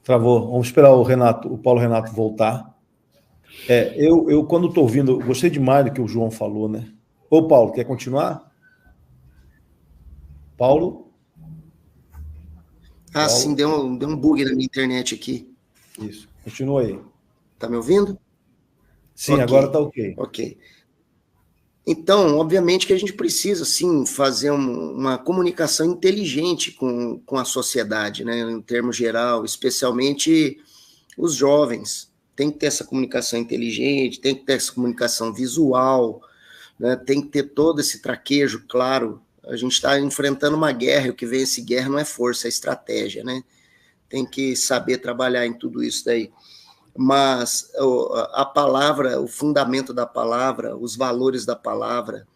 Travou. Vamos esperar o Paulo Renato voltar. Eu quando estou ouvindo, gostei demais do que o João falou, né? Ô, Paulo, quer continuar? Paulo? Paulo? Sim, deu um bug na minha internet aqui. Isso, continua aí. Tá me ouvindo? Sim, okay. Agora tá ok. Ok. Então, obviamente que a gente precisa, sim, fazer uma comunicação inteligente com a sociedade, né, em termos geral, especialmente os jovens. Tem que ter essa comunicação inteligente, tem que ter essa comunicação visual, né, tem que ter todo esse traquejo, claro. A gente está enfrentando uma guerra, e o que vence guerra não é força, é estratégia, né? Tem que saber trabalhar em tudo isso daí. Mas a palavra, o fundamento da palavra, os valores da palavra,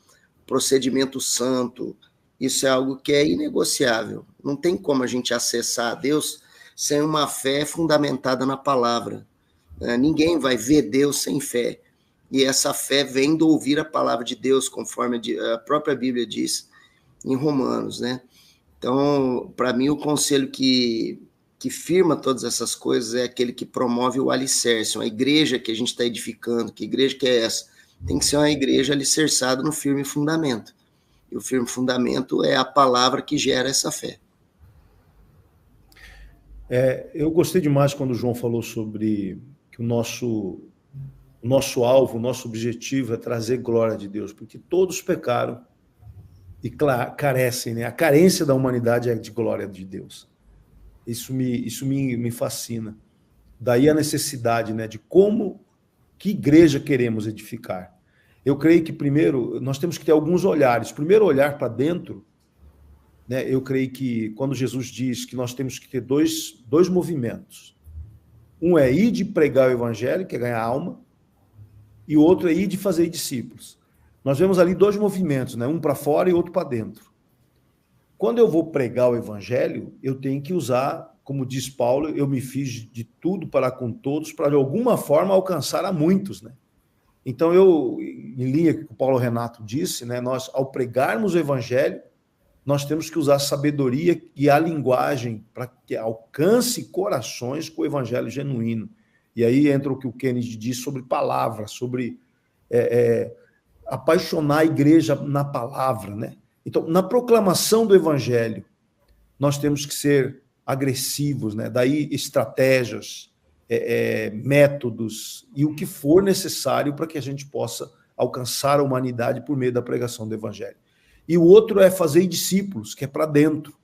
procedimento santo, isso é algo que é inegociável. Não tem como a gente acessar a Deus sem uma fé fundamentada na palavra. Ninguém vai ver Deus sem fé. E essa fé vem do ouvir a palavra de Deus, conforme a própria Bíblia diz em Romanos, né? Então, para mim, o conselho que firma todas essas coisas é aquele que promove o alicerce, uma igreja que a gente está edificando. Que igreja que é essa? Tem que ser uma igreja alicerçada no firme fundamento. E o firme fundamento é a palavra que gera essa fé. Eu gostei demais quando o João falou sobre que o nosso alvo, o nosso objetivo é trazer glória de Deus, porque todos pecaram e carecem, né? A carência da humanidade é de glória de Deus. Isso me fascina. Daí a necessidade, né, de que igreja queremos edificar. Eu creio que, primeiro, nós temos que ter alguns olhares. Primeiro, olhar para dentro. Né? Eu creio que, quando Jesus diz que nós temos que ter dois movimentos. Um é ir de pregar o evangelho, que é ganhar alma, e o outro é ir de fazer discípulos. Nós vemos ali dois movimentos, né? Um para fora e outro para dentro. Quando eu vou pregar o evangelho, eu tenho que usar, como diz Paulo, eu me fiz de tudo para com todos, para de alguma forma alcançar a muitos, né? Então, em linha com o que o Paulo Renato disse, né, nós, ao pregarmos o evangelho, nós temos que usar a sabedoria e a linguagem para que alcance corações com o evangelho genuíno. E aí entra o que o Kennedy diz sobre palavra, sobre apaixonar a igreja na palavra, né? Então, na proclamação do evangelho, nós temos que ser agressivos, né? Daí estratégias, métodos e o que for necessário para que a gente possa alcançar a humanidade por meio da pregação do evangelho. E o outro é fazer discípulos, que é para dentro.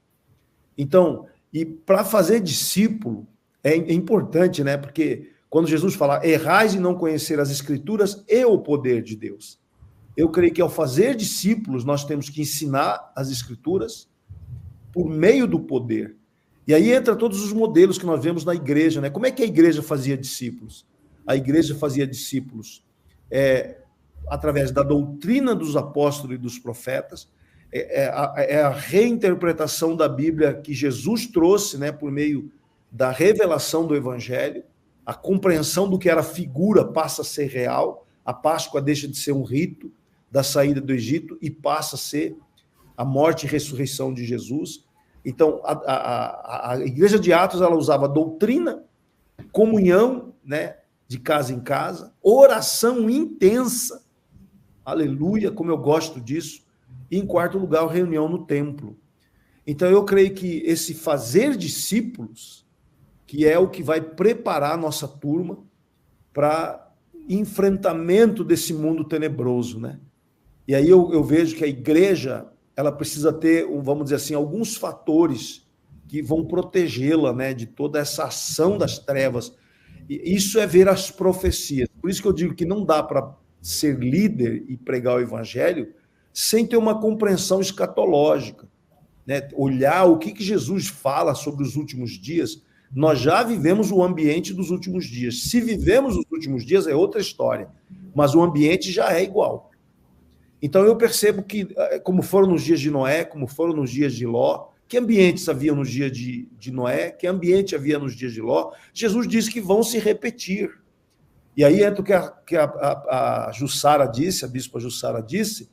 Então, e para fazer discípulo é importante, né? Porque quando Jesus fala, errais em não conhecer as escrituras e o poder de Deus. Eu creio que ao fazer discípulos, nós temos que ensinar as escrituras por meio do poder. E aí entra todos os modelos que nós vemos na igreja, né? Como é que a igreja fazia discípulos? A igreja fazia discípulos através da doutrina dos apóstolos e dos profetas, a reinterpretação da Bíblia que Jesus trouxe, né, por meio da revelação do evangelho, a compreensão do que era figura passa a ser real, a Páscoa deixa de ser um rito da saída do Egito e passa a ser a morte e ressurreição de Jesus. Então, a igreja de Atos, ela usava doutrina, comunhão, né, de casa em casa, oração intensa, aleluia, como eu gosto disso, e, em quarto lugar, reunião no templo. Então, eu creio que esse fazer discípulos, que é o que vai preparar a nossa turma para enfrentamento desse mundo tenebroso, né? E aí eu vejo que a igreja, ela precisa ter, vamos dizer assim, alguns fatores que vão protegê-la, né, de toda essa ação das trevas. E isso é ver as profecias. Por isso que eu digo que não dá para ser líder e pregar o evangelho sem ter uma compreensão escatológica, né? Olhar o que Jesus fala sobre os últimos dias. Nós já vivemos o ambiente dos últimos dias. Se vivemos os últimos dias, é outra história. Mas o ambiente já é igual. Então eu percebo que, como foram nos dias de Noé, como foram nos dias de Ló, que ambientes havia nos dias de Noé, que ambiente havia nos dias de Ló, Jesus disse que vão se repetir. E aí entra o que a Jussara disse, a bispa Jussara disse,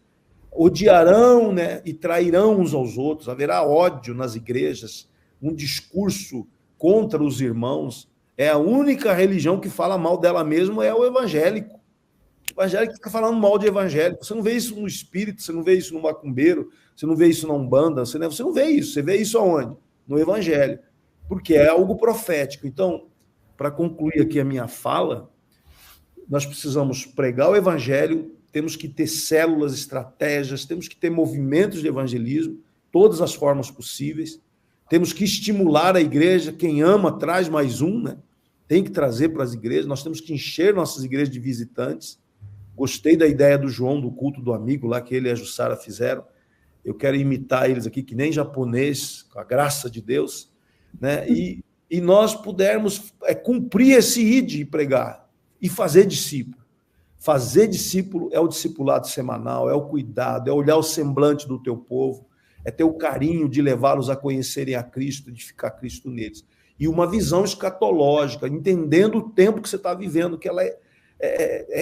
odiarão, né, e trairão uns aos outros, haverá ódio nas igrejas, um discurso contra os irmãos. É a única religião que fala mal dela mesma, é o evangélico. O evangélico fica falando mal de evangélico. Você não vê isso no espírito, você não vê isso no macumbeiro, você não vê isso na Umbanda, você não vê isso. Você vê isso aonde? No evangelho. Porque é algo profético. Então, para concluir aqui a minha fala, nós precisamos pregar o evangelho, temos que ter células, estratégias, temos que ter movimentos de evangelismo, todas as formas possíveis. Temos que estimular a igreja, quem ama traz mais um, né? Tem que trazer para as igrejas, nós temos que encher nossas igrejas de visitantes. Gostei da ideia do João, do culto do amigo, lá que ele e a Jussara fizeram. Eu quero imitar eles aqui, que nem japonês, com a graça de Deus, né? E nós pudermos cumprir esse id e pregar, e fazer discípulo. Fazer discípulo é o discipulado semanal, é o cuidado, é olhar o semblante do teu povo, é ter o carinho de levá-los a conhecerem a Cristo, de ficar Cristo neles. E uma visão escatológica, entendendo o tempo que você está vivendo, que ela é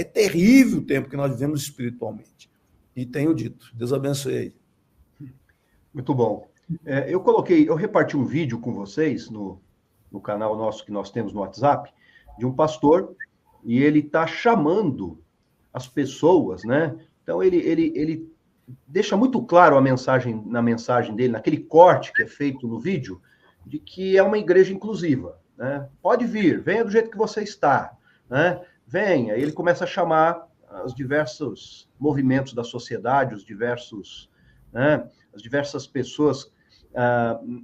terrível o tempo que nós vivemos espiritualmente. E tenho dito. Deus abençoe aí. Muito bom. Eu reparti um vídeo com vocês no canal nosso que nós temos no WhatsApp, de um pastor, e ele está chamando as pessoas, né? Então, ele deixa muito claro na mensagem dele, naquele corte que é feito no vídeo, de que é uma igreja inclusiva, né? Pode vir, venha do jeito que você está, né? Venha. Ele começa a chamar os diversos movimentos da sociedade, as diversas pessoas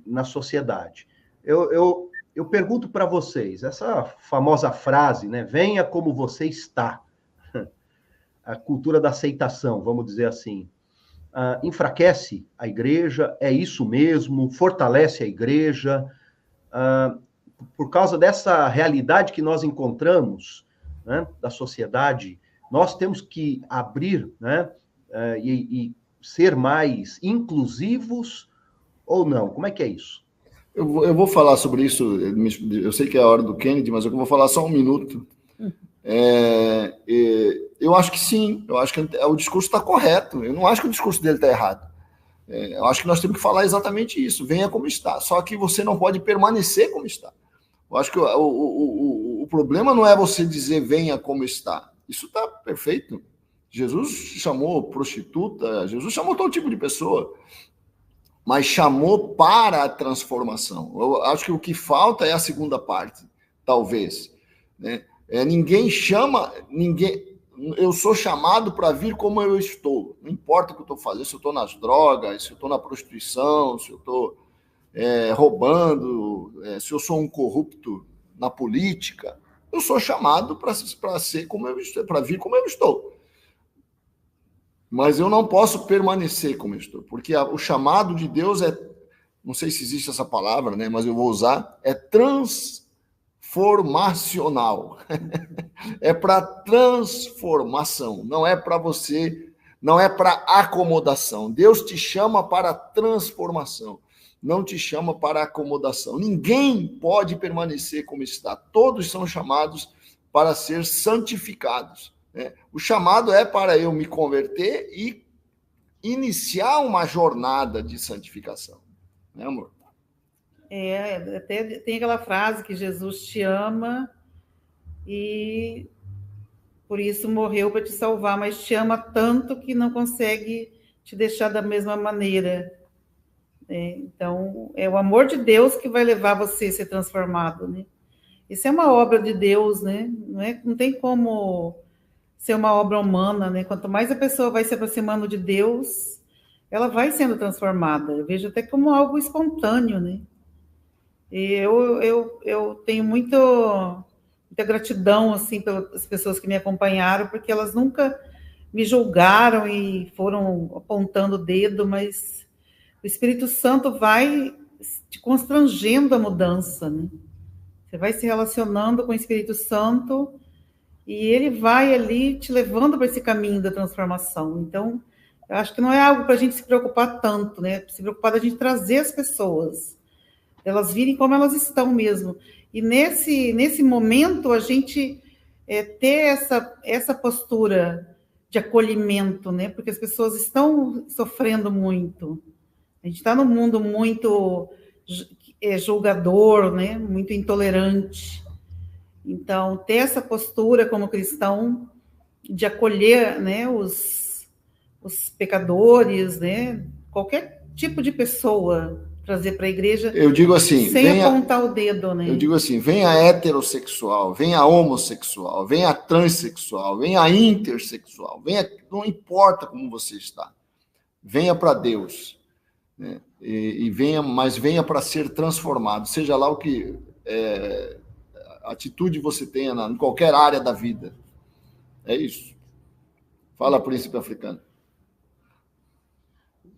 na sociedade. Eu pergunto para vocês, essa famosa frase, né? Venha como você está. A cultura da aceitação, vamos dizer assim. Enfraquece a igreja, é isso mesmo, fortalece a igreja, por causa dessa realidade que nós encontramos, né, da sociedade, nós temos que abrir, né, e ser mais inclusivos ou não? Como é que é isso? Eu vou falar sobre isso, eu sei que é a hora do Kennedy, mas eu vou falar só um minuto. Eu acho que sim, eu acho que o discurso está correto, eu não acho que o discurso dele está errado. Eu acho que nós temos que falar exatamente isso, venha como está, só que você não pode permanecer como está. Eu acho que o problema não é você dizer venha como está, isso está perfeito. Jesus chamou prostituta, Jesus chamou todo tipo de pessoa, mas chamou para a transformação. Eu acho que o que falta é a segunda parte, talvez, né? Ninguém chama, eu sou chamado para vir como eu estou, não importa o que eu estou fazendo, se eu estou nas drogas, se eu estou na prostituição, se eu estou roubando, se eu sou um corrupto na política, eu sou chamado para ser como eu estou, para vir como eu estou. Mas eu não posso permanecer como eu estou, porque o chamado de Deus não sei se existe essa palavra, né, mas eu vou usar, é transformacional. É para transformação, não é para você, não é para acomodação. Deus te chama para transformação, não te chama para acomodação. Ninguém pode permanecer como está. Todos são chamados para ser santificados. O chamado é para eu me converter e iniciar uma jornada de santificação. Né, amor? Até tem aquela frase que Jesus te ama e por isso morreu para te salvar, mas te ama tanto que não consegue te deixar da mesma maneira. Então, é o amor de Deus que vai levar você a ser transformado, né? Isso é uma obra de Deus, né? Não tem como ser uma obra humana, né? Quanto mais a pessoa vai se aproximando de Deus, ela vai sendo transformada. Eu vejo até como algo espontâneo, né? E eu tenho muita gratidão, assim, pelas pessoas que me acompanharam, porque elas nunca me julgaram e foram apontando o dedo, mas o Espírito Santo vai te constrangendo a mudança, né? Você vai se relacionando com o Espírito Santo e ele vai ali te levando para esse caminho da transformação. Então, Eu acho que não é algo para a gente se preocupar tanto, né? Se preocupar da gente trazer as pessoas, elas virem como elas estão mesmo. E nesse momento, a gente ter essa postura de acolhimento, né? Porque as pessoas estão sofrendo muito. A gente está num mundo muito julgador, né? Muito intolerante. Então, ter essa postura como cristão de acolher, né, os pecadores, né? Qualquer tipo de pessoa trazer para a igreja. Eu digo assim, sem apontar o dedo, né? Eu digo assim, vem a heterossexual, vem a homossexual, vem a transexual, vem a intersexual, não importa como você está, venha para Deus, né? Mas venha para ser transformado, seja lá o que atitude você tenha em qualquer área da vida. É isso. Fala, príncipe africano.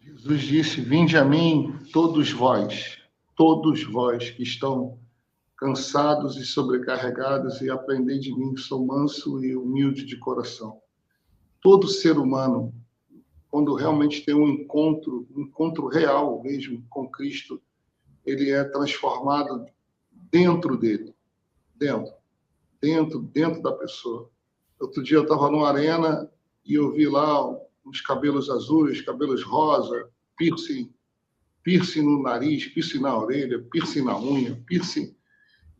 Jesus disse: vinde a mim, todos vós que estão cansados e sobrecarregados, e aprendei de mim, que sou manso e humilde de coração. Todo ser humano, quando realmente tem um encontro real mesmo com Cristo, ele é transformado dentro dele, dentro da pessoa. Outro dia eu estava numa arena e eu vi lá uns cabelos azuis, cabelos rosa, piercing no nariz, piercing na orelha, piercing na unha, piercing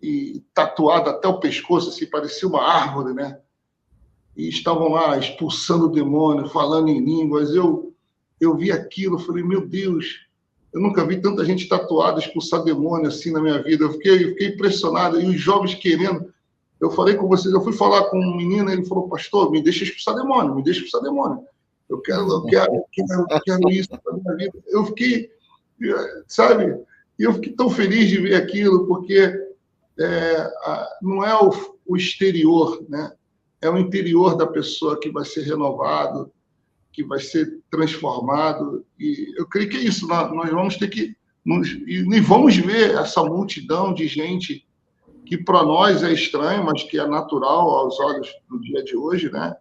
e tatuado até o pescoço, assim, parecia uma árvore, né? E estavam lá expulsando o demônio, falando em línguas. Eu vi aquilo, falei, meu Deus, eu nunca vi tanta gente tatuada, expulsar demônio assim na minha vida. Eu fiquei impressionado. E os jovens querendo. Eu falei com vocês, eu fui falar com um menino, ele falou, pastor, me deixa expulsar demônio. Eu quero isso para minha vida. Eu fiquei, sabe? E eu fiquei tão feliz de ver aquilo, porque não é o exterior, né? É o interior da pessoa que vai ser renovado, que vai ser transformado. E eu creio que é isso. Nós vamos ter que... E vamos ver essa multidão de gente que para nós é estranho, mas que é natural aos olhos do dia de hoje, né?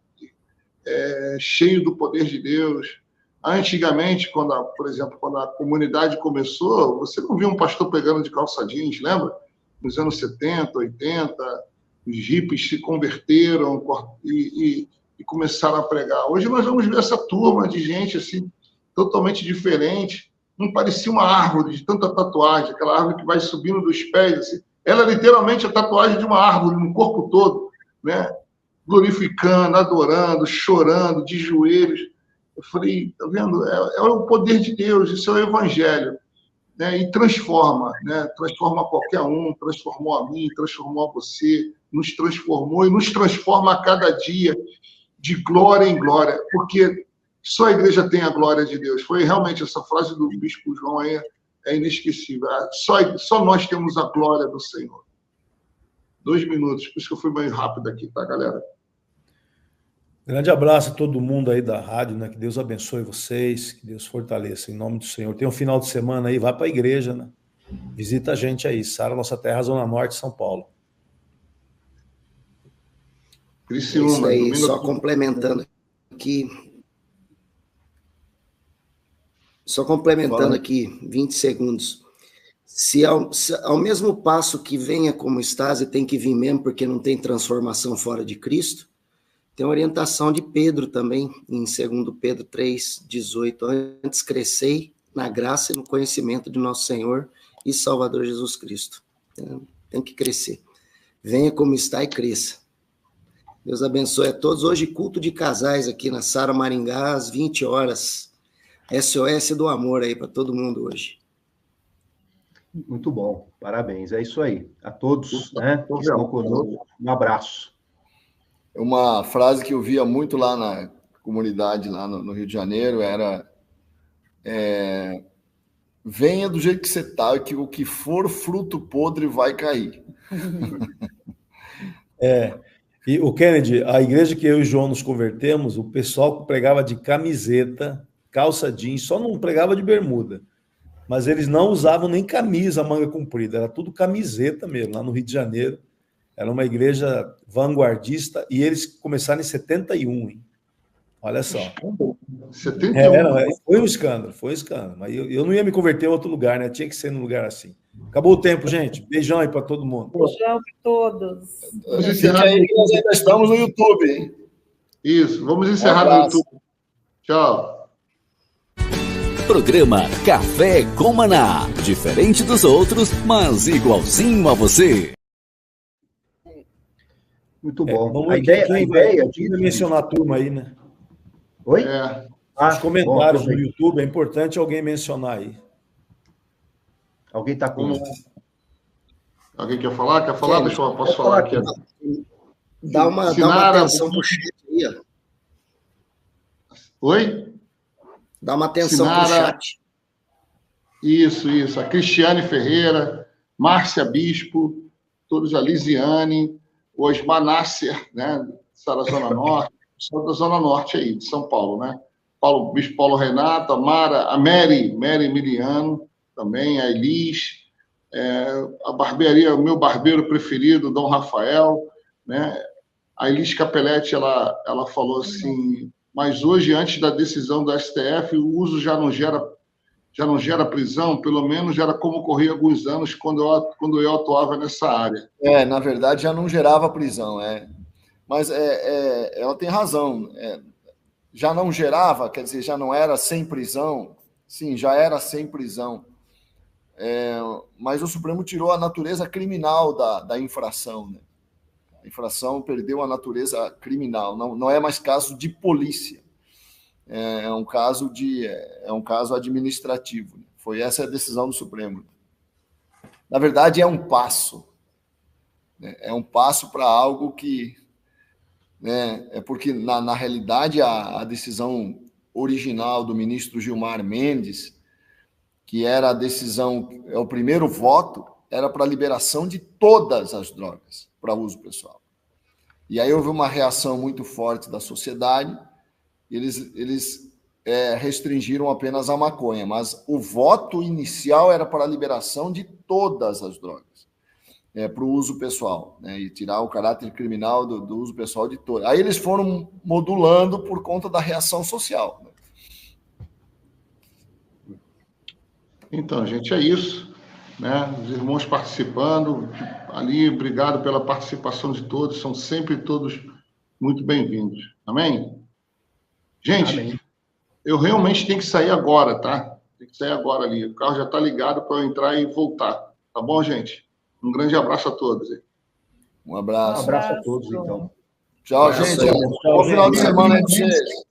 Cheio do poder de Deus. Antigamente, por exemplo, quando a comunidade começou, você não via um pastor pegando de calça jeans, lembra? Nos anos 70, 80, os hippies se converteram e começaram a pregar. Hoje nós vamos ver essa turma de gente assim, totalmente diferente. Não parecia uma árvore de tanta tatuagem, aquela árvore que vai subindo dos pés. Assim. Ela é literalmente a tatuagem de uma árvore no corpo todo, né? Glorificando, adorando, chorando, de joelhos. Eu falei, tá vendo? É o poder de Deus, isso é o evangelho. Né? E transforma, né? Transforma qualquer um, transformou a mim, transformou a você, nos transformou e nos transforma a cada dia, de glória em glória, porque só a igreja tem a glória de Deus. Foi realmente essa frase do bispo João aí, é inesquecível. Só nós temos a glória do Senhor. 2 minutos, por isso que eu fui meio rápido aqui, tá, galera? Grande abraço a todo mundo aí da rádio, né? Que Deus abençoe vocês, que Deus fortaleça, em nome do Senhor. Tem um final de semana aí, vai para a igreja, né? Visita a gente aí, Sara Nossa Terra, Zona Norte, São Paulo. Criciúma, isso aí, só complementando aqui. Só complementando aqui, 20 segundos. Se ao mesmo passo que venha como estás e tem que vir mesmo porque não tem transformação fora de Cristo, tem a orientação de Pedro também, em 2 Pedro 3,18. Antes crescei na graça e no conhecimento de nosso Senhor e Salvador Jesus Cristo. Tem que crescer. Venha como está e cresça. Deus abençoe a todos. Hoje, culto de casais aqui na Sara Maringá, às 20 horas. SOS do amor aí para todo mundo hoje. Muito bom, parabéns. É isso aí. A todos, né, que estão conosco, um abraço. É uma frase que eu via muito lá na comunidade, lá no Rio de Janeiro, era venha do jeito que você está, que o que for fruto podre vai cair. E o Kennedy, a igreja que eu e o João nos convertemos, o pessoal pregava de camiseta, calça jeans, só não pregava de bermuda. Mas eles não usavam nem camisa, manga comprida, era tudo camiseta mesmo, lá no Rio de Janeiro. Era uma igreja vanguardista e eles começaram em 71, hein? Olha só. 71. Não, foi um escândalo, Mas eu não ia me converter em outro lugar, né? Tinha que ser num lugar assim. Acabou o tempo, gente. Beijão aí para todo mundo. Beijão para todos. Fica aí que nós ainda estamos no YouTube, hein? Isso, vamos encerrar no YouTube. Tchau. Programa Café com Maná. Diferente dos outros, mas igualzinho a você. Muito bom. A ideia de mencionar a turma aí, né? Oi? Os comentários no YouTube, é importante alguém mencionar aí. Alguém está com... Alguém quer falar? Deixa eu posso falar aqui. Dá uma atenção pro chat aí, ó. Oi? Dá uma atenção pro chat. Isso. A Cristiane Ferreira, Márcia Bispo, todos a Lisiane, o Osmar Nasser, né? Da Zona Norte, são da Zona Norte aí, de São Paulo, né? Bispo Paulo Renato, a Mara, a Mary Emiliano, também, a Elis, a barbearia, o meu barbeiro preferido, Dom Rafael, né? A Elis Capelletti, ela falou assim, mas hoje, antes da decisão do STF, o uso já não gera prisão, pelo menos já era como ocorria há alguns anos quando eu atuava nessa área. Na verdade, já não gerava prisão, Mas ela tem razão. Já não gerava, quer dizer, já não era sem prisão. Sim, já era sem prisão. Mas o Supremo tirou a natureza criminal da infração, né? A infração perdeu a natureza criminal. Não é mais caso de polícia. É um caso administrativo. Foi essa a decisão do Supremo. Na verdade, é um passo. É um passo para algo que... É porque, na realidade, a decisão original do ministro Gilmar Mendes, que era a decisão, o primeiro voto, era para a liberação de todas as drogas para uso pessoal. E aí houve uma reação muito forte da sociedade, e eles restringiram apenas a maconha, mas o voto inicial era para a liberação de todas as drogas. Para o uso pessoal, né, e tirar o caráter criminal do uso pessoal de todas. Aí eles foram modulando por conta da reação social. Então, gente, é isso. Né? Os irmãos participando ali, obrigado pela participação de todos, são sempre todos muito bem-vindos. Amém? Gente, amém. Eu realmente tenho que sair agora, tá? Tem que sair agora ali. O carro já está ligado para eu entrar e voltar. Tá bom, gente? Um grande abraço a todos. Um abraço. Um abraço a todos, então. Tchau, gente. Bom final de semana aí para vocês.